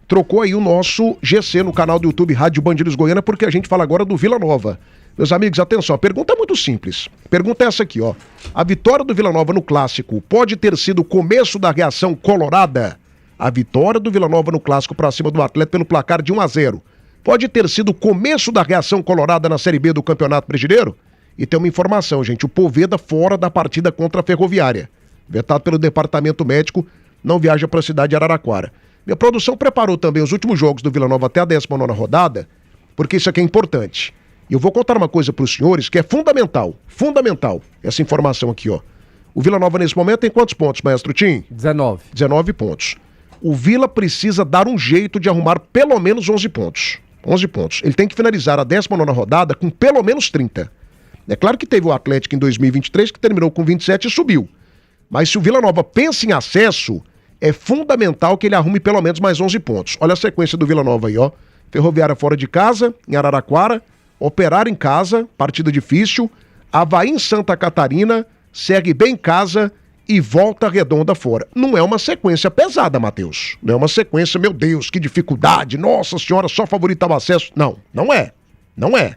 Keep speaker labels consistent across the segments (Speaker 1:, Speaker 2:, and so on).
Speaker 1: trocou aí o nosso GC no canal do YouTube Rádio Band News Goiânia, porque a gente fala agora do Vila Nova. Meus amigos, atenção, a pergunta é muito simples. A pergunta é essa aqui, ó. A vitória do Vila Nova no Clássico pode ter sido o começo da reação colorada? A vitória do Vila Nova no Clássico para cima do Atlético pelo placar de 1-0 pode ter sido o começo da reação colorada na Série B do Campeonato Brasileiro? E tem uma informação, gente, o Poveda fora da partida contra a Ferroviária. Vetado pelo departamento médico, não viaja para a cidade de Araraquara. Minha produção preparou também os últimos jogos do Vila Nova até a 19ª rodada, porque isso aqui é importante. E eu vou contar uma coisa para os senhores que é fundamental, essa informação aqui, ó. O Vila Nova nesse momento tem quantos pontos, maestro Tim?
Speaker 2: 19.
Speaker 1: 19 pontos. O Vila precisa dar um jeito de arrumar pelo menos 11 pontos. 11 pontos. Ele tem que finalizar a 19ª rodada com pelo menos 30. É claro que teve o Atlético em 2023 que terminou com 27 e subiu. Mas se o Vila Nova pensa em acesso, é fundamental que ele arrume pelo menos mais 11 pontos. Olha a sequência do Vila Nova aí, ó. Ferroviária fora de casa, em Araraquara. Operário em casa, partida difícil. Avaí em Santa Catarina. CRB em casa e Volta Redonda fora. Não é uma sequência pesada, Matheus. Não é uma sequência, meu Deus, que dificuldade. Nossa senhora, só favorita o acesso. Não, não é. Não é.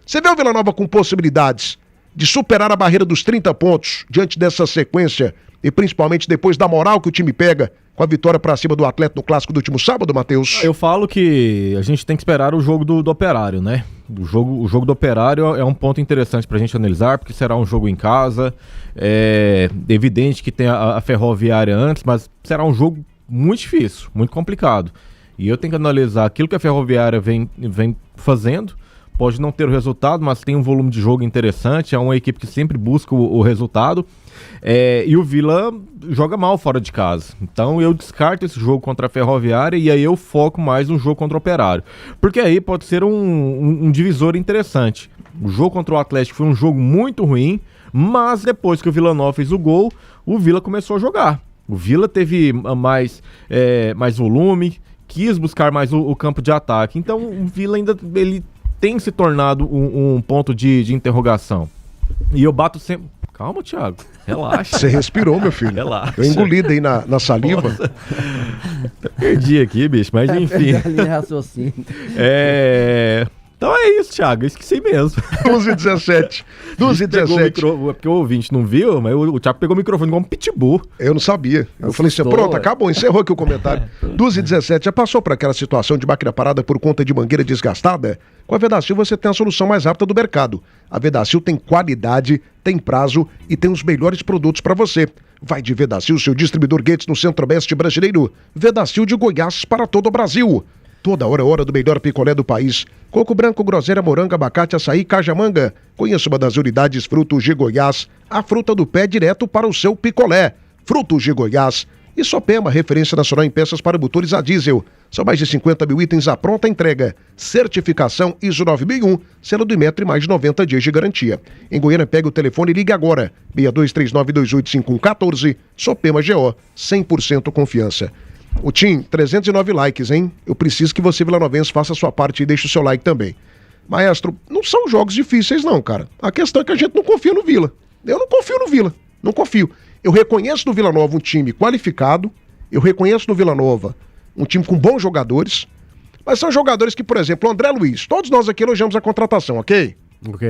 Speaker 1: Você vê o Vila Nova com possibilidades de superar a barreira dos 30 pontos diante dessa sequência e principalmente depois da moral que o time pega com a vitória pra cima do Atlético no Clássico do último sábado, Matheus?
Speaker 3: Eu falo que a gente tem que esperar o jogo do Operário, né? O jogo do Operário é um ponto interessante pra gente analisar, porque será um jogo em casa, é evidente que tem a Ferroviária antes, mas será um jogo muito difícil, muito complicado. E eu tenho que analisar aquilo que a Ferroviária vem fazendo. Pode não ter o resultado, mas tem um volume de jogo interessante, é uma equipe que sempre busca o resultado. E o Vila joga mal fora de casa. Então eu descarto esse jogo contra a Ferroviária e aí eu foco mais no jogo contra o Operário. Porque aí pode ser um divisor interessante. O jogo contra o Atlético foi um jogo muito ruim, mas depois que o Vila Nova fez o gol, o Vila começou a jogar. O Vila teve mais volume, quis buscar mais o campo de ataque. Então o Vila ainda tem se tornado um ponto de interrogação. E eu bato sempre... Calma, Thiago. Relaxa.
Speaker 1: Você respirou, meu filho.
Speaker 3: Relaxa.
Speaker 1: Eu engoli daí na saliva.
Speaker 3: Perdi aqui, bicho, mas enfim. Então é isso, Thiago. Eu esqueci mesmo.
Speaker 1: 12h17. 12h17.
Speaker 3: Porque o ouvinte não viu, mas o Thiago pegou o microfone como um pitbull.
Speaker 1: Eu não sabia. Eu falei assim, pronto, acabou, encerrou aqui o comentário. 12h17. Já passou por aquela situação de máquina parada por conta de mangueira desgastada? Com a Vedacil você tem a solução mais rápida do mercado. A Vedacil tem qualidade, tem prazo e tem os melhores produtos para você. Vai de Vedacil, seu distribuidor Gates no Centro-Oeste brasileiro. Vedacil de Goiás para todo o Brasil. Toda hora é hora do melhor picolé do país. Coco branco, groselha, morango, abacate, açaí, cajamanga. Conheça uma das unidades Frutos de Goiás. A fruta do pé direto para o seu picolé. Frutos de Goiás. E Sopema, referência nacional em peças para motores a diesel. São mais de 50 mil itens à pronta entrega. Certificação ISO 9001, selo do Imetro e mais de 90 dias de garantia. Em Goiânia, pega o telefone e ligue agora. 6239285114. Sopema GO, 100% confiança. O Tim, 309 likes, hein? Eu preciso que você, vilanovense, faça a sua parte e deixe o seu like também. Maestro, não são jogos difíceis não, cara. A questão é que a gente não confia no Vila. Eu não confio no Vila, não confio. Eu reconheço no Vila Nova um time qualificado, eu reconheço no Vila Nova um time com bons jogadores, mas são jogadores que, por exemplo, o André Luiz, todos nós aqui elogiamos a contratação, ok?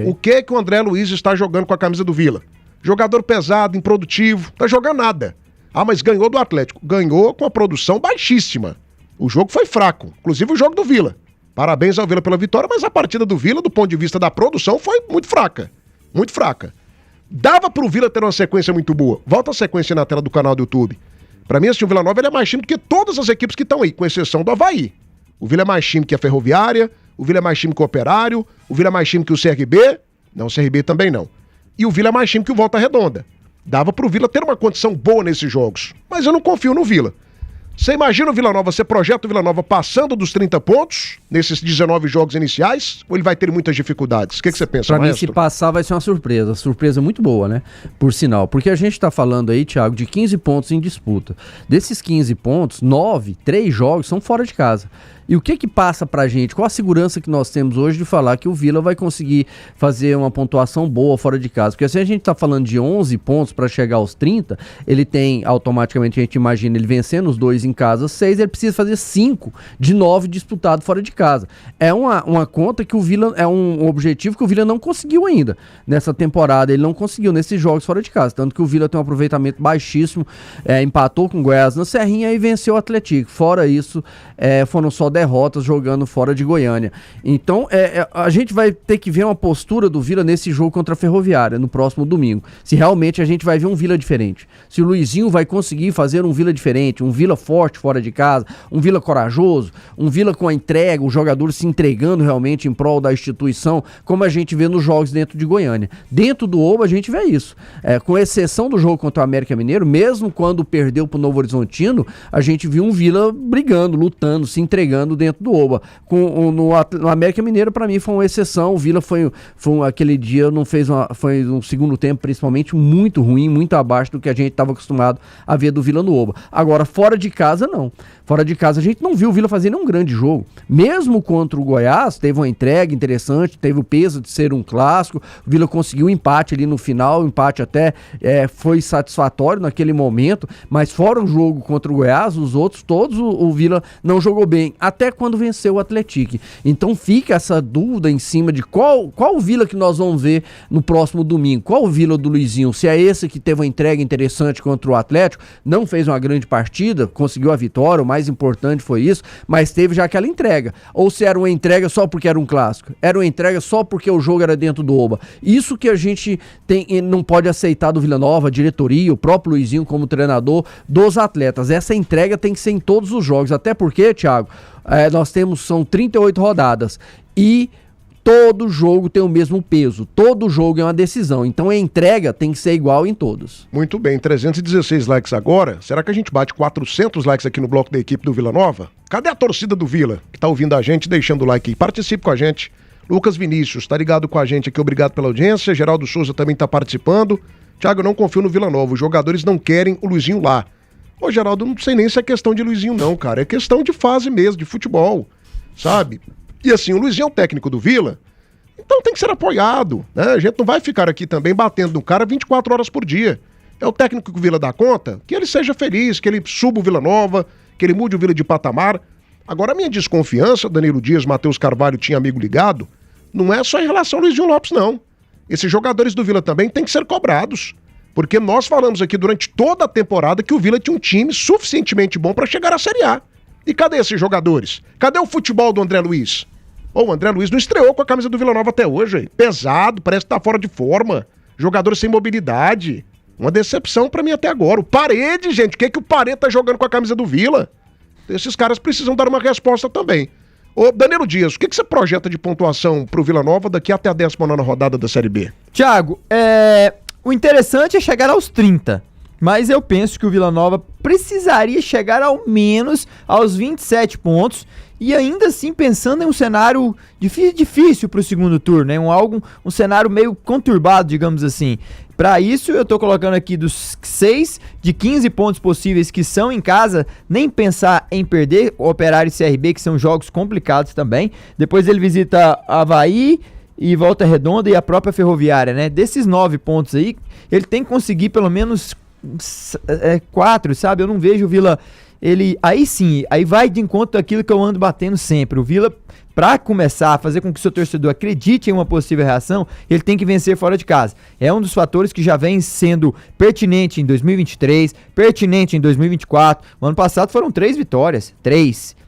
Speaker 1: O que o André Luiz está jogando com a camisa do Vila? Jogador pesado, improdutivo, tá jogando nada. Ah, mas ganhou do Atlético. Ganhou com a produção baixíssima. O jogo foi fraco, inclusive o jogo do Vila. Parabéns ao Vila pela vitória, mas a partida do Vila, do ponto de vista da produção, foi muito fraca. Muito fraca. Dava pro Vila ter uma sequência muito boa. Volta a sequência na tela do canal do YouTube. Pra mim, esse Vila Nova ele é mais time do que todas as equipes que estão aí, com exceção do Avaí. O Vila é mais time que a Ferroviária, o Vila é mais time que o Operário, o Vila é mais time que o CRB. Não, o CRB também não. E o Vila é mais time que o Volta Redonda. Dava pro Vila ter uma condição boa nesses jogos. Mas eu não confio no Vila. Você imagina o Vila Nova, você projeta o Vila Nova passando dos 30 pontos, nesses 19 jogos iniciais, ou ele vai ter muitas dificuldades? O que você pensa,
Speaker 2: Pra
Speaker 1: maestro?
Speaker 2: mim, se passar, vai ser uma surpresa muito boa, né? Por sinal, porque a gente tá falando aí, Thiago, de 15 pontos em disputa. Desses 15 pontos, 3 jogos são fora de casa. E o que passa pra gente? Qual a segurança que nós temos hoje de falar que o Vila vai conseguir fazer uma pontuação boa fora de casa? Porque se a gente tá falando de 11 pontos para chegar aos 30, ele tem, automaticamente a gente imagina ele vencendo os 2 em casa, 6, ele precisa fazer 5 de 9 disputados fora de casa. É uma conta que o Vila, é um objetivo que o Vila não conseguiu ainda. Nessa temporada ele não conseguiu nesses jogos fora de casa, tanto que o Vila tem um aproveitamento baixíssimo, empatou com o Goiás na Serrinha e venceu o Atlético. Fora isso, foram só derrotas jogando fora de Goiânia. Então, a gente vai ter que ver uma postura do Vila nesse jogo contra a Ferroviária, no próximo domingo. Se realmente a gente vai ver um Vila diferente. Se o Luizinho vai conseguir fazer um Vila diferente, um Vila forte fora de casa, um Vila corajoso, um Vila com a entrega, o jogador se entregando realmente em prol da instituição, como a gente vê nos jogos dentro de Goiânia. Dentro do Oba, a gente vê isso. Com exceção do jogo contra o América Mineiro, mesmo quando perdeu pro Novo Horizontino, a gente viu um Vila brigando, lutando, se entregando dentro do Oba. No América Mineiro, para mim, foi uma exceção. O Vila foi aquele dia, foi um segundo tempo, principalmente, muito ruim, muito abaixo do que a gente estava acostumado a ver do Vila no Oba. Agora, fora de casa, não. Fora de casa, a gente não viu o Vila fazer nenhum grande jogo. Mesmo contra o Goiás, teve uma entrega interessante, teve o peso de ser um clássico. O Vila conseguiu um empate ali no final, o empate até foi satisfatório naquele momento, mas fora o jogo contra o Goiás, os outros, todos o Vila não jogou bem, até quando venceu o Atlético. Então fica essa dúvida em cima de qual o Vila que nós vamos ver no próximo domingo. Qual o Vila do Luizinho? Se é esse que teve uma entrega interessante contra o Atlético, não fez uma grande partida, conseguiu a vitória, o mais importante foi isso, mas teve já aquela entrega. Ou se era uma entrega só porque era um clássico, era uma entrega só porque o jogo era dentro do Oba. Isso que a gente não pode aceitar do Vila Nova, a diretoria, o próprio Luizinho como treinador, dos atletas. Essa entrega tem que ser em todos os jogos, até porque, Thiago, são 38 rodadas e todo jogo tem o mesmo peso, todo jogo é uma decisão, então a entrega tem que ser igual em todos.
Speaker 1: Muito bem, 316 likes agora. Será que a gente bate 400 likes aqui no bloco da equipe do Vila Nova? Cadê a torcida do Vila que tá ouvindo a gente, deixando o like aí? Participe com a gente. Lucas Vinícius tá ligado com a gente aqui, obrigado pela audiência. Geraldo Souza também tá participando. Thiago, eu não confio no Vila Nova, os jogadores não querem o Luizinho lá. Ô, Geraldo, não sei nem se é questão de Luizinho não, cara, é questão de fase mesmo, de futebol, sabe? E assim, o Luizinho é o técnico do Vila, então tem que ser apoiado, né? A gente não vai ficar aqui também batendo no cara 24 horas por dia. É o técnico que o Vila dá conta, que ele seja feliz, que ele suba o Vila Nova, que ele mude o Vila de patamar. Agora, a minha desconfiança, Danilo Dias, Matheus Carvalho tinha amigo ligado, não é só em relação ao Luizinho Lopes, não. Esses jogadores do Vila também têm que ser cobrados. Porque nós falamos aqui durante toda a temporada que o Vila tinha um time suficientemente bom para chegar à Série A. E cadê esses jogadores? Cadê o futebol do André Luiz? O André Luiz não estreou com a camisa do Vila Nova até hoje. Hein? Pesado, parece que tá fora de forma. Jogador sem mobilidade. Uma decepção para mim até agora. O Parede, gente, o que o Parede tá jogando com a camisa do Vila? Esses caras precisam dar uma resposta também. Ô, Danilo Dias, o que você projeta de pontuação pro Vila Nova daqui até a 19ª rodada da Série B?
Speaker 4: Thiago, o interessante é chegar aos 30, mas eu penso que o Vila Nova precisaria chegar ao menos aos 27 pontos e ainda assim pensando em um cenário difícil para o segundo turno, né? Um cenário meio conturbado, digamos assim. Para isso eu tô colocando aqui dos 6 de 15 pontos possíveis que são em casa, nem pensar em perder o Operário e CRB, que são jogos complicados também. Depois ele visita Avaí e Volta Redonda e a própria Ferroviária, né? Desses 9 pontos aí, ele tem que conseguir pelo menos 4, sabe? Eu não vejo o Vila, aí vai de encontro daquilo que eu ando batendo sempre. O Vila, para começar a fazer com que o seu torcedor acredite em uma possível reação, ele tem que vencer fora de casa. É um dos fatores que já vem sendo pertinente em 2023, pertinente em 2024. O ano passado foram 3 vitórias,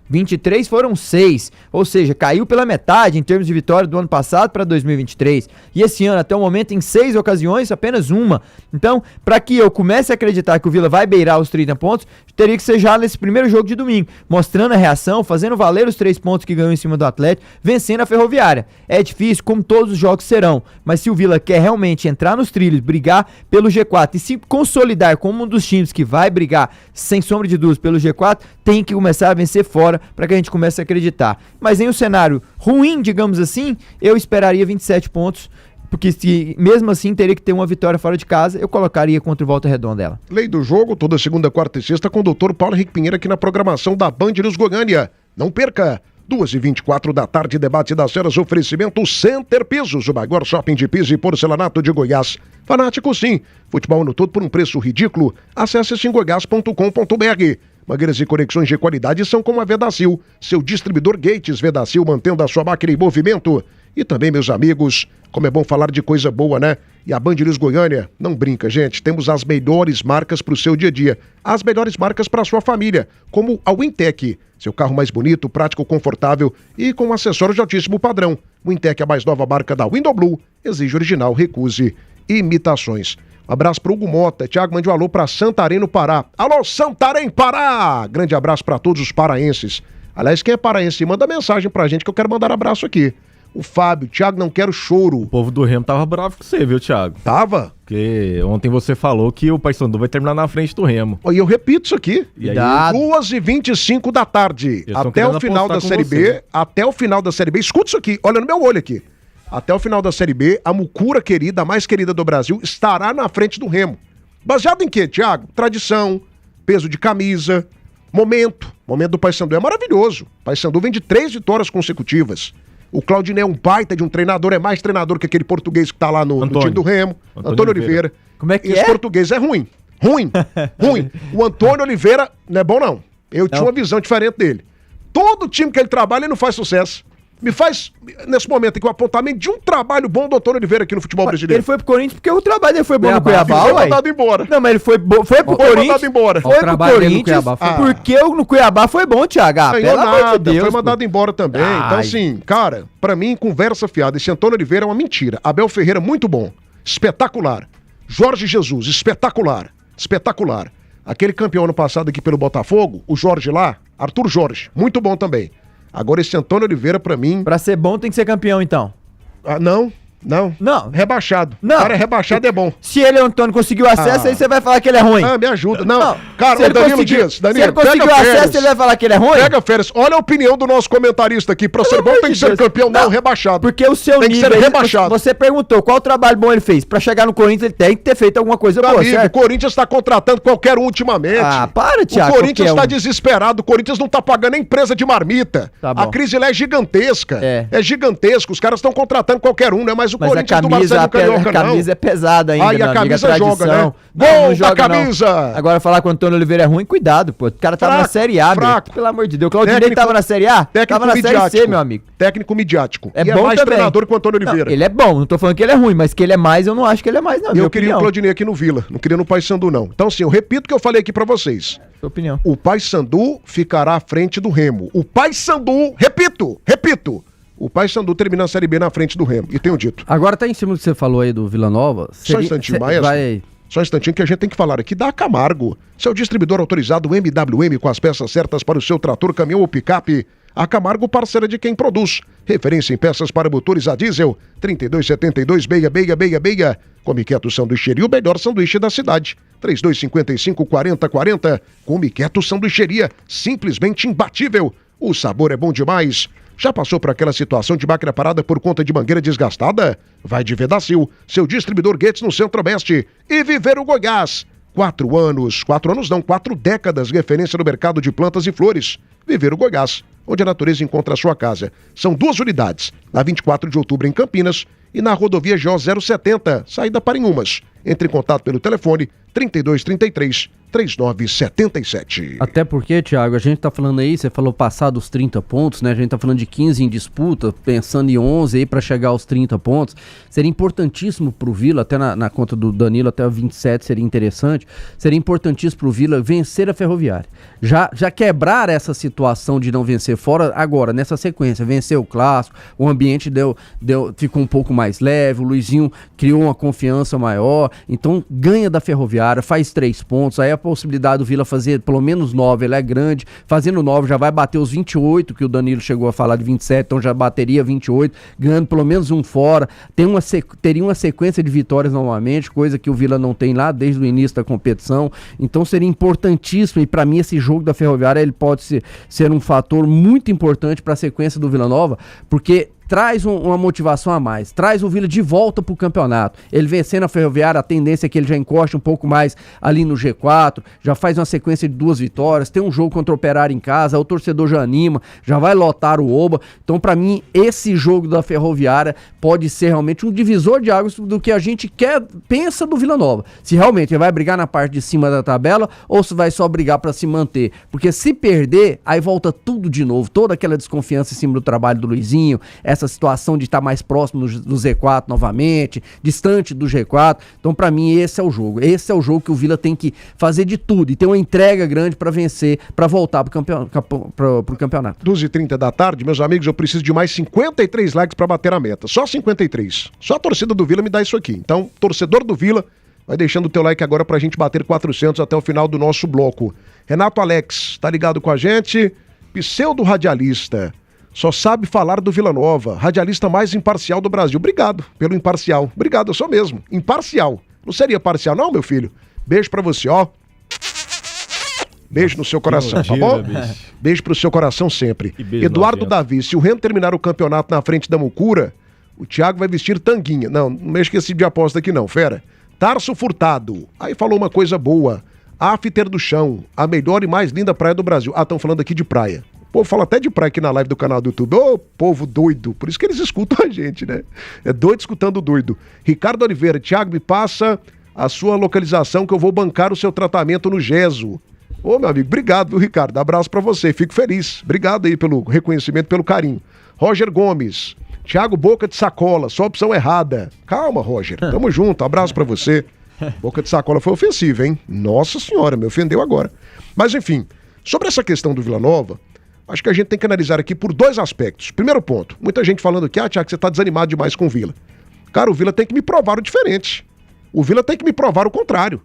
Speaker 4: 23 foram 6, ou seja, caiu pela metade em termos de vitória do ano passado para 2023. E esse ano, até o momento, em 6 ocasiões, apenas uma. Então, para que eu comece a acreditar que o Vila vai beirar os 30 pontos, teria que ser já nesse primeiro jogo de domingo, mostrando a reação, fazendo valer os 3 pontos que ganhou em cima do Atlético, vencendo a Ferroviária. É difícil, como todos os jogos serão, mas se o Vila quer realmente entrar nos trilhos, brigar pelo G4 e se consolidar como um dos times que vai brigar, sem sombra de dúvidas, pelo G4, tem que começar a vencer fora, para que a gente comece a acreditar. Mas em um cenário ruim, digamos assim, eu esperaria 27 pontos, porque se mesmo assim teria que ter uma vitória fora de casa, eu colocaria contra o Volta Redonda dela.
Speaker 1: Lei do jogo, toda segunda, quarta e sexta, com o Dr. Paulo Henrique Pinheiro aqui na programação da Band News Goiânia. Não perca! 2h24 da tarde, debate das feras, oferecimento Center Pisos, o maior shopping de piso e porcelanato de Goiás. Fanático sim, futebol no todo por um preço ridículo. Acesse simgoiás.com.br. Mangueiras e conexões de qualidade são como a Vedacil, seu distribuidor Gates Vedacil, mantendo a sua máquina em movimento. E também, meus amigos, como é bom falar de coisa boa, né? E a Band News Goiânia, não brinca, gente, temos as melhores marcas para o seu dia a dia, as melhores marcas para a sua família, como a Wintec, seu carro mais bonito, prático, confortável e com acessórios de altíssimo padrão. Wintec, a mais nova marca da Window Blue, exige original, recuse imitações. Um abraço para Hugo Mota. Thiago, mande um alô para Santarém, no Pará. Alô, Santarém, Pará! Grande abraço para todos os paraenses. Aliás, quem é paraense, manda mensagem pra gente que eu quero mandar abraço aqui. O Fábio, Thiago, não quero choro.
Speaker 3: O povo do Remo tava bravo com você, viu, Thiago?
Speaker 1: Tava?
Speaker 3: Porque ontem você falou que o Paysandu vai terminar na frente do Remo.
Speaker 1: E eu repito isso aqui.
Speaker 3: E aí,
Speaker 1: 2h25 da tarde. Até o final da Série B. Até o final da Série B. Escuta isso aqui. Olha no meu olho aqui. Até o final da Série B, a Mucura querida, a mais querida do Brasil, estará na frente do Remo. Baseado em quê, Thiago? Tradição, peso de camisa, momento. O momento do Paysandu é maravilhoso. O Paysandu vem de 3 vitórias consecutivas. O Claudinei é um baita de um treinador, é mais treinador que aquele português que tá lá no time do Remo. Antônio Oliveira.
Speaker 4: Como é que
Speaker 1: Esse português é ruim. Ruim. O Antônio Oliveira não é bom, não. Eu tinha uma visão diferente dele. Todo time que ele trabalha, ele não faz sucesso. Me faz, nesse momento aqui, o apontamento de um trabalho bom do Antônio Oliveira aqui no futebol brasileiro.
Speaker 4: Ele foi pro Corinthians porque o trabalho dele foi bom no Cuiabá,
Speaker 1: Foi mandado embora.
Speaker 4: Não, mas ele foi pro Corinthians.
Speaker 1: Mandado embora.
Speaker 4: Foi pro Corinthians porque no Cuiabá foi bom, Thiago.
Speaker 1: Ganhou nada, foi mandado embora também. Então, assim, cara, pra mim, conversa fiada. Esse Antônio Oliveira é uma mentira. Abel Ferreira, muito bom. Espetacular. Jorge Jesus, espetacular. Espetacular. Aquele campeão ano passado aqui pelo Botafogo, o Jorge lá, Arthur Jorge, muito bom também. Agora esse Antônio Oliveira, pra mim...
Speaker 4: Pra ser bom tem que ser campeão, então.
Speaker 1: Não. Rebaixado. Não. O cara é rebaixado, é bom.
Speaker 4: Se ele, Antônio, conseguiu acesso, aí você vai falar que ele é ruim.
Speaker 1: Me ajuda. Não. Cara, o Danilo Dias.
Speaker 4: Se ele conseguiu acesso, ele vai falar que ele é ruim?
Speaker 1: Pega férias. Olha a opinião do nosso comentarista aqui. Pra ser bom tem que ser campeão, não rebaixado.
Speaker 4: Porque o seu nível...
Speaker 1: Tem que ser rebaixado.
Speaker 4: Você perguntou qual trabalho bom ele fez. Pra chegar no Corinthians, ele tem que ter feito alguma coisa boa, certo?
Speaker 1: O Corinthians tá contratando qualquer um ultimamente.
Speaker 4: Para, Thiago.
Speaker 1: O Corinthians tá desesperado. O Corinthians não tá pagando nem empresa de marmita. A crise lá é gigantesca. É gigantesca. Os caras estão contratando qualquer um, não é mais o Corinthians do Marcelo Carioca,
Speaker 4: a camisa é pesada ainda,
Speaker 1: e a camisa joga, né?
Speaker 4: Gol da camisa! Agora falar que o Antônio Oliveira é ruim, cuidado, pô. O cara tava na Série A, meu. Pelo amor de Deus. O Claudinei tava na Série A? Tava na Série C, meu amigo.
Speaker 1: Técnico midiático.
Speaker 4: É bom
Speaker 1: mais
Speaker 4: também.
Speaker 1: Treinador que o Antônio Oliveira.
Speaker 4: Não, ele é bom, não tô falando que ele é ruim, mas que ele é mais, eu não acho que ele é mais, não.
Speaker 1: Eu queria o Claudinei aqui no Vila, não queria no Paysandu, não. Então, assim, eu repito o que eu falei aqui pra vocês.
Speaker 4: Sua opinião.
Speaker 1: O Paysandu ficará à frente do Remo. O Paysandu, repito, o Paysandu termina a Série B na frente do Remo. E tenho dito.
Speaker 2: Agora tá em cima do que você falou aí do Vila Nova.
Speaker 1: Só um instantinho, Maestro. Só um instantinho que a gente tem que falar aqui da Camargo. Seu distribuidor autorizado MWM com as peças certas para o seu trator, caminhão ou picape. A Camargo, parceira de quem produz. Referência em peças para motores a diesel. 3272-6666. Come Quieto Sanduicheria, o melhor sanduíche da cidade. 3255-4040. Come Quieto Sanduicheria, simplesmente imbatível. O sabor é bom demais. Já passou por aquela situação de máquina parada por conta de mangueira desgastada? Vai de Vedacil, seu distribuidor Gates no Centro-Oeste. E Viver o Goiás. 4 décadas, referência no mercado de plantas e flores. Viver o Goiás, onde a natureza encontra a sua casa. São 2 unidades, na 24 de outubro em Campinas e na rodovia GO 070, saída para Inhumas. Entre em contato pelo telefone 3233-3977.
Speaker 2: Até porque, Thiago, a gente tá falando aí, você falou passar dos 30 pontos, né? A gente tá falando de 15 em disputa, pensando em 11 aí pra chegar aos 30 pontos. Seria importantíssimo pro Vila, até na conta do Danilo, até o 27 seria interessante. Seria importantíssimo pro Vila vencer a Ferroviária. Já quebrar essa situação de não vencer fora, agora, nessa sequência, vencer o Clássico, o ambiente ficou um pouco mais leve, o Luizinho criou uma confiança maior, então ganha da Ferroviária, faz 3 pontos, aí a possibilidade do Vila fazer pelo menos 9, ela é grande, fazendo 9 já vai bater os 28, que o Danilo chegou a falar de 27, então já bateria 28, ganhando pelo menos um fora, teria uma sequência de vitórias novamente, coisa que o Vila não tem lá desde o início da competição, então seria importantíssimo, e para mim esse jogo da Ferroviária ele pode ser um fator muito importante para a sequência do Vila Nova, porque traz uma motivação a mais, traz o Vila de volta pro campeonato. Ele vencendo a Ferroviária, a tendência é que ele já encoste um pouco mais ali no G4, já faz uma sequência de 2 vitórias, tem um jogo contra o Operário em casa, o torcedor já anima, já vai lotar o Oba. Então, pra mim, esse jogo da Ferroviária pode ser realmente um divisor de águas do que a gente pensa do Vila Nova. Se realmente ele vai brigar na parte de cima da tabela ou se vai só brigar pra se manter. Porque se perder, aí volta tudo de novo, toda aquela desconfiança em cima do trabalho do Luizinho, essa situação de estar mais próximo do Z4 novamente, distante do G4. Então, pra mim, esse é o jogo. Esse é o jogo que o Vila tem que fazer de tudo e ter uma entrega grande pra vencer, pra voltar pro campeonato.
Speaker 1: 12h30 da tarde, meus amigos, eu preciso de mais 53 likes pra bater a meta. Só 53. Só a torcida do Vila me dá isso aqui. Então, torcedor do Vila, vai deixando o teu like agora pra gente bater 400 até o final do nosso bloco. Renato Alex, tá ligado com a gente? Pseudo-radialista. Só sabe falar do Vila Nova. Radialista mais imparcial do Brasil. Obrigado pelo imparcial. Obrigado, eu sou mesmo. Imparcial. Não seria parcial não, meu filho? Beijo pra você, ó. Beijo no seu coração, tá bom? Beijo pro seu coração sempre. Eduardo Davi, se o Remo terminar o campeonato na frente da Mucura, o Thiago vai vestir tanguinha. Não mexa com esse tipo de aposta aqui não, fera. Tarso Furtado. Aí falou uma coisa boa. After do Chão, a melhor e mais linda praia do Brasil. Ah, estão falando aqui de praia. O povo fala até de praia aqui na live do canal do YouTube. Ô, povo doido. Por isso que eles escutam a gente, né? É doido escutando doido. Ricardo Oliveira, Thiago, me passa a sua localização que eu vou bancar o seu tratamento no Geso. Ô, meu amigo, obrigado, viu, Ricardo? Abraço pra você, fico feliz. Obrigado aí pelo reconhecimento, pelo carinho. Roger Gomes, Thiago Boca de Sacola, só opção errada. Calma, Roger, tamo junto, abraço pra você. Boca de Sacola foi ofensiva, hein? Nossa senhora, me ofendeu agora. Mas enfim, sobre essa questão do Vila Nova, acho que a gente tem que analisar aqui por 2 aspectos. Primeiro ponto, muita gente falando que, Thiago, você tá desanimado demais com o Vila. Cara, o Vila tem que me provar o diferente. O Vila tem que me provar o contrário.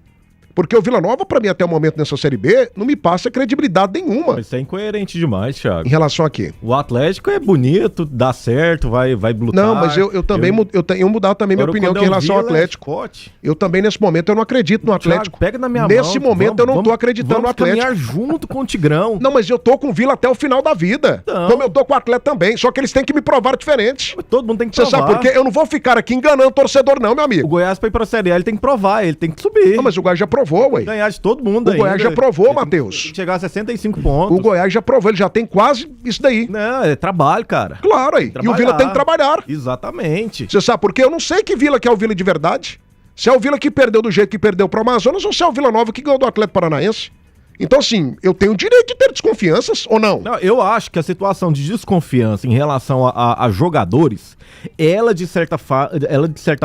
Speaker 1: Porque o Vila Nova, pra mim, até o momento nessa Série B, não me passa credibilidade nenhuma.
Speaker 3: Isso é incoerente demais, Thiago.
Speaker 1: Em relação a quê?
Speaker 3: O Atlético é bonito, dá certo, vai lutar.
Speaker 1: Não, mas eu também eu tenho mudado também minha opinião aqui em relação ao Atlético. Eu também, nesse momento, eu não acredito no Atlético.
Speaker 3: Thiago, pega na minha
Speaker 1: nesse
Speaker 3: mão.
Speaker 1: Momento, eu não tô acreditando no Atlético.
Speaker 3: Vamos caminhar junto com o Tigrão.
Speaker 1: Não, mas eu tô com o Vila até o final da vida. Então. Como eu tô com o Atlético também. Só que eles têm que me provar diferente.
Speaker 3: Mas todo mundo tem que provar.
Speaker 1: Você sabe por quê? Eu não vou ficar aqui enganando o torcedor, não, meu amigo.
Speaker 3: O Goiás, pra ir pra Série A, ele tem que provar, ele tem que subir.
Speaker 1: Não, mas o Goiás já provou, ué.
Speaker 3: Ganhar de todo mundo
Speaker 1: aí. O Goiás já provou, Matheus.
Speaker 3: Chegar a 65 pontos.
Speaker 1: O Goiás já provou, ele já tem quase isso daí.
Speaker 3: Não, é trabalho, cara.
Speaker 1: Claro aí. E o Vila tem que trabalhar.
Speaker 3: Exatamente.
Speaker 1: Você sabe por quê? Eu não sei que Vila que é o Vila de verdade. Se é o Vila que perdeu do jeito que perdeu pro Amazonas ou se é o Vila Nova que ganhou do Atlético Paranaense. Então, assim, eu tenho o direito de ter desconfianças ou não?
Speaker 3: Não, eu acho que a situação de desconfiança em relação a jogadores, ela de certa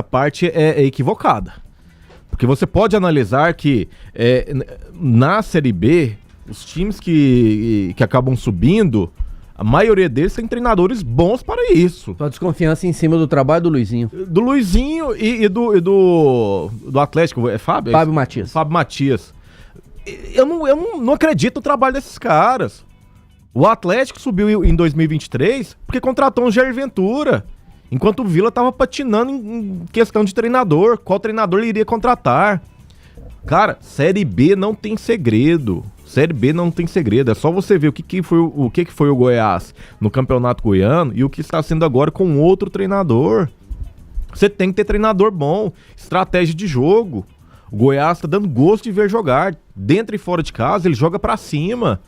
Speaker 3: parte é equivocada. Porque você pode analisar que na Série B, os times que acabam subindo, a maioria deles tem treinadores bons para isso.
Speaker 2: Só desconfiança em cima do trabalho do Luizinho.
Speaker 3: Do Luizinho e do Atlético, é Fábio?
Speaker 2: Fábio Matias.
Speaker 3: Fábio Matias. Eu não acredito no trabalho desses caras. O Atlético subiu em 2023 porque contratou um Jair Ventura. Enquanto o Vila tava patinando em questão de treinador. Qual treinador ele iria contratar? Cara, Série B não tem segredo. Série B não tem segredo. É só você ver o que foi o Goiás no Campeonato Goiano e o que está sendo agora com outro treinador. Você tem que ter treinador bom, estratégia de jogo. O Goiás tá dando gosto de ver jogar. Dentro e fora de casa, ele joga pra cima.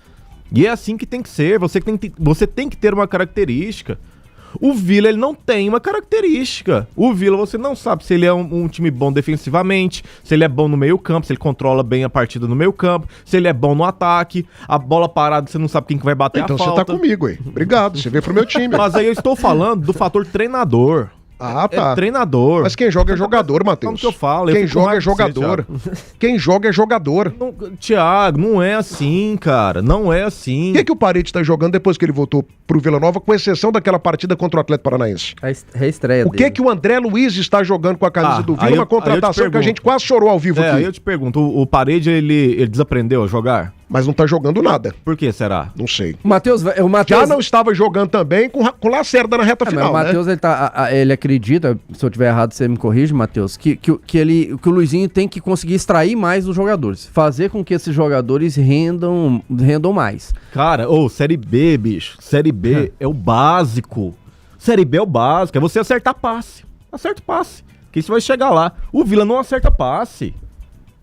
Speaker 3: E é assim que tem que ser. Você tem que ter uma característica. O Vila, ele não tem uma característica. O Vila, você não sabe se ele é um time bom defensivamente, se ele é bom no meio campo, se ele controla bem a partida no meio campo, se ele é bom no ataque, a bola parada, você não sabe quem que vai bater a falta.
Speaker 1: Então você tá comigo, aí. Obrigado, você veio pro meu time.
Speaker 3: Mas aí eu estou falando do fator treinador.
Speaker 1: Ah, tá.
Speaker 3: É treinador.
Speaker 1: Mas quem joga é jogador, Matheus.
Speaker 3: Como que eu falo?
Speaker 1: Quem joga é jogador. Quem joga é jogador.
Speaker 3: Thiago, não é assim, cara. Não é assim.
Speaker 1: O que o Parede tá jogando depois que ele voltou pro Vila Nova, com exceção daquela partida contra o Atlético Paranaense?
Speaker 2: A reestreia
Speaker 1: dele. O que o André Luiz está jogando com a camisa do Vila? Uma contratação que a gente quase chorou ao vivo aqui.
Speaker 3: Aí eu te pergunto, o Parede, ele desaprendeu a jogar?
Speaker 1: Mas não tá jogando nada.
Speaker 3: Por que será?
Speaker 1: Não sei.
Speaker 2: O Matheus
Speaker 1: já não estava jogando também com Lacerda na reta final,
Speaker 2: o Matheus, né? Ele acredita, se eu tiver errado, você me corrige, Matheus, que o Luizinho tem que conseguir extrair mais dos jogadores. Fazer com que esses jogadores rendam mais.
Speaker 3: Cara, Série B, bicho. Série B é o básico. Série B é o básico, é você acertar passe. Acerta o passe, que isso vai chegar lá. O Vila não acerta passe.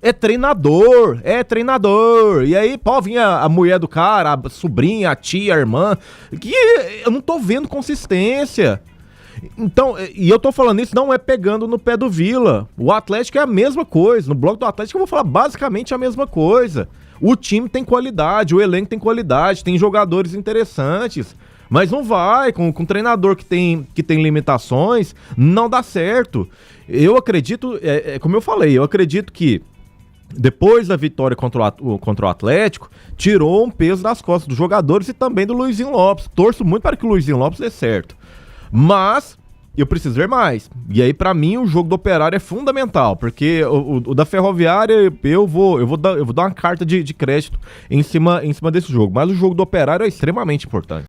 Speaker 3: É treinador. E aí, pô, vinha a mulher do cara, a sobrinha, a tia, a irmã, que eu não tô vendo consistência. Então, e eu tô falando isso não é pegando no pé do Vila. O Atlético é a mesma coisa. No bloco do Atlético eu vou falar basicamente a mesma coisa. O time tem qualidade, o elenco tem qualidade, tem jogadores interessantes. Mas não vai, com um treinador que tem limitações, não dá certo. Eu acredito, como eu falei, eu acredito que depois da vitória contra o Atlético, tirou um peso das costas dos jogadores e também do Luizinho Lopes. Torço muito para que o Luizinho Lopes dê certo. Mas eu preciso ver mais. E aí, pra mim, o jogo do Operário é fundamental, porque o da Ferroviária, eu vou dar uma carta de crédito em cima desse jogo. Mas o jogo do Operário é extremamente importante.